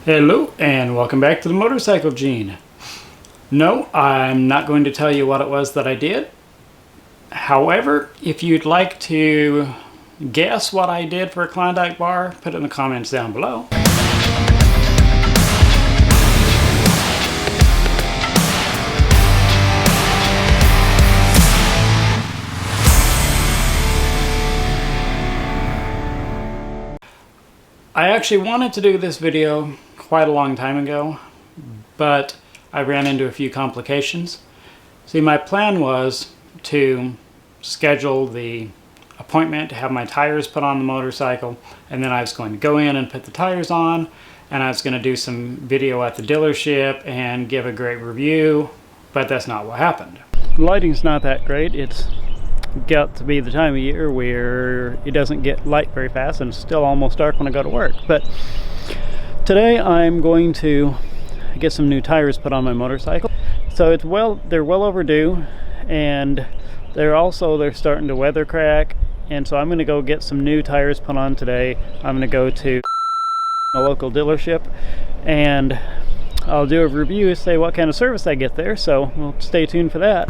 Hello and welcome back to the Motorcycle Gene. No, I'm not going to tell you what it was that I did. However, if you'd like to guess what I did for a Klondike bar, put it in the comments down below. I actually wanted to do this video quite a long time ago, but I ran into a few complications. See, my plan was to schedule the appointment to have my tires put on the motorcycle, and then I was going to go in and put the tires on, and I was going to do some video at the dealership and give a great review, but that's not what happened. The lighting's not that great. It's got to be the time of year where it doesn't get light very fast and it's still almost dark when I go to work. But today I'm going to get some new tires put on my motorcycle. So they're well overdue, and they're starting to weather crack, and so I'm going to go get some new tires put on today. I'm going to go to a local dealership and I'll do a review, say what kind of service I get there, so we'll stay tuned for that.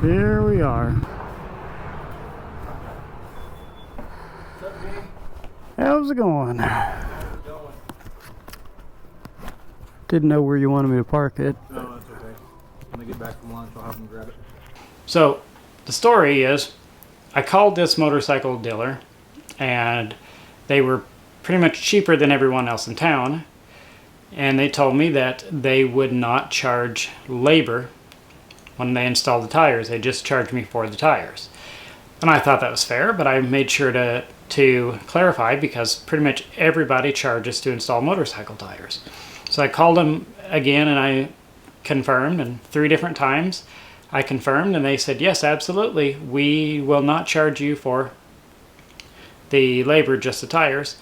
Here we are. What's up, Jane? How's it going? Didn't know where you wanted me to park it. No, that's okay. When I get back from lunch, I'll have them grab it. So, the story is, I called this motorcycle dealer, and they were pretty much cheaper than everyone else in town, and they told me that they would not charge labor when they installed the tires. They just charged me for the tires. And I thought that was fair, but I made sure to clarify, because pretty much everybody charges to install motorcycle tires. So I called them again and I confirmed, and 3 different times I confirmed, and they said, yes, absolutely, we will not charge you for the labor, just the tires.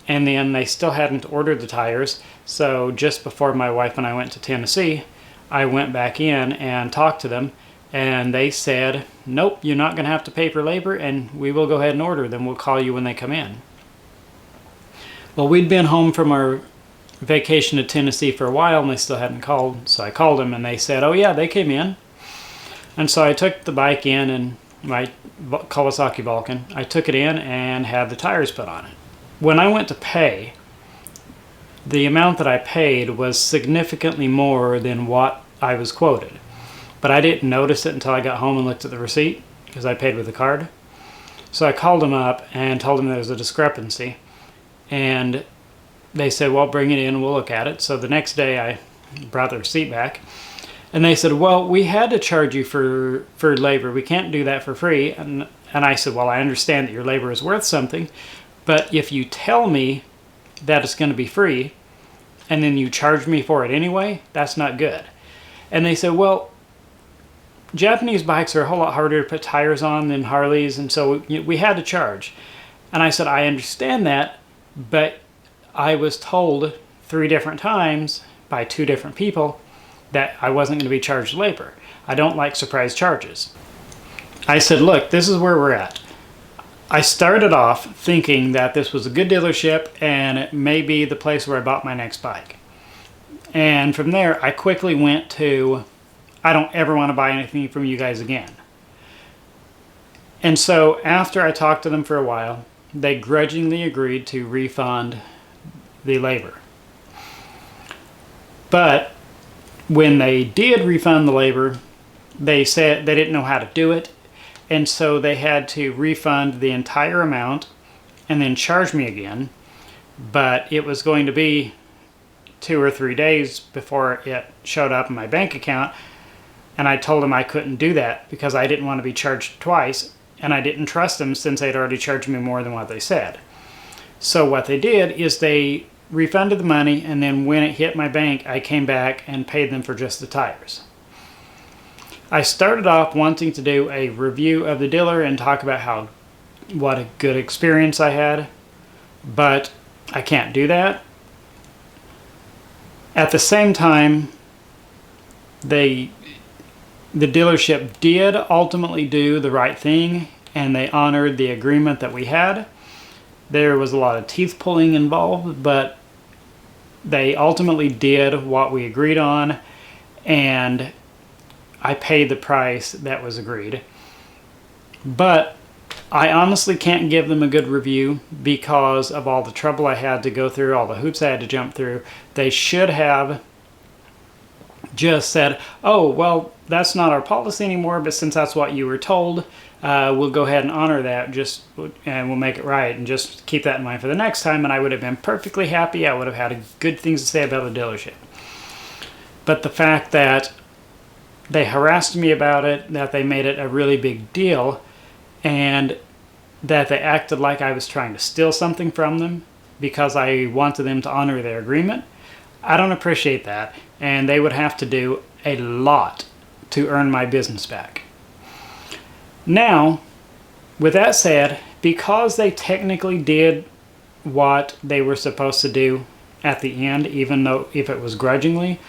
And then they still hadn't ordered the tires, so just before my wife and I went to Tennessee, I went back in and talked to them, and they said, nope, you're not going to have to pay for labor, and we will go ahead and order them. We'll call you when they come in. Well, we'd been home from our vacation to Tennessee for a while, and they still hadn't called, so I called them, and they said, oh yeah, they came in. And so I took the bike in, and my Kawasaki Vulcan, I took it in and had the tires put on it. When I went to pay, the amount that I paid was significantly more than what I was quoted. But I didn't notice it until I got home and looked at the receipt, because I paid with a card. So I called them up and told them there was a discrepancy. And they said, well, bring it in and we'll look at it. So the next day I brought the receipt back. And they said, well, we had to charge you for labor. We can't do that for free. And I said, well, I understand that your labor is worth something, but if you tell me that it's going to be free and then you charge me for it anyway, that's not good. And they said, well, Japanese bikes are a whole lot harder to put tires on than Harleys, and so we had to charge. And I said, I understand that, but I was told 3 different times by 2 different people that I wasn't going to be charged labor. I don't like surprise charges. I said, look, this is where we're at. I started off thinking that this was a good dealership and it may be the place where I bought my next bike. And from there, I quickly went to, I don't ever want to buy anything from you guys again. And so after I talked to them for a while, they grudgingly agreed to refund the labor. But when they did refund the labor, they said they didn't know how to do it. And so they had to refund the entire amount and then charge me again. But it was going to be 2 or 3 days before it showed up in my bank account. And I told them I couldn't do that because I didn't want to be charged twice. And I didn't trust them since they'd already charged me more than what they said. So what they did is they refunded the money, and then when it hit my bank, I came back and paid them for just the tires. I started off wanting to do a review of the dealer and talk about what a good experience I had, but I can't do that. At the same time, the dealership did ultimately do the right thing, and they honored the agreement that we had. There was a lot of teeth pulling involved, but they ultimately did what we agreed on, and I paid the price that was agreed. But I honestly can't give them a good review because of all the trouble I had to go through, all the hoops I had to jump through. They should have just said, oh, well, that's not our policy anymore, but since that's what you were told, we'll go ahead and honor that, and we'll make it right, and just keep that in mind for the next time, and I would have been perfectly happy. I would have had good things to say about the dealership. But the fact that they harassed me about it, that they made it a really big deal, and that they acted like I was trying to steal something from them because I wanted them to honor their agreement, I don't appreciate that, and they would have to do a lot to earn my business back. Now, with that said, because they technically did what they were supposed to do at the end, even though if it was grudgingly,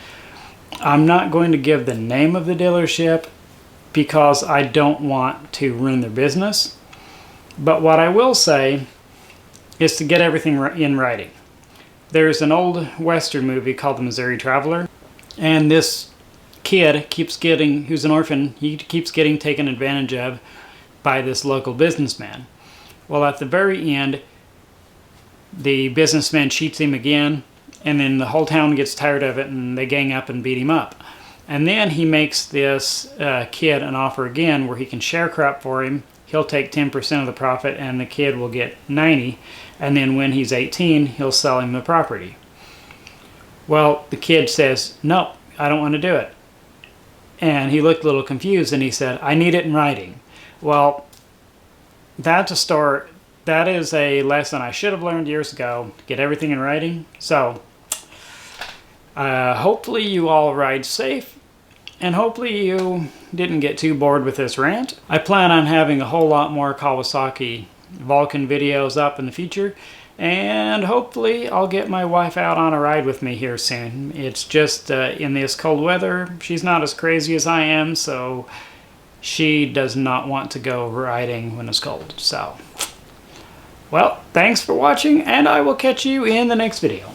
I'm not going to give the name of the dealership because I don't want to ruin their business. But what I will say is to get everything in writing. There's an old Western movie called The Missouri Traveler, and this kid who's an orphan, he keeps getting taken advantage of by this local businessman. Well, at the very end, the businessman cheats him again, and then the whole town gets tired of it and they gang up and beat him up. And then he makes this kid an offer again where he can share crop for him. He'll take 10% of the profit and the kid will get 90, and then when he's 18, he'll sell him the property. Well, the kid says, no, I don't want to do it. And he looked a little confused and he said, I need it in writing. Well, that is a lesson I should have learned years ago, to get everything in writing. So, hopefully you all ride safe, and hopefully you didn't get too bored with this rant. I plan on having a whole lot more Kawasaki Vulcan videos up in the future, and hopefully I'll get my wife out on a ride with me here soon. It's just in this cold weather, she's not as crazy as I am, so she does not want to go riding when it's cold. So, well, thanks for watching, and I will catch you in the next video.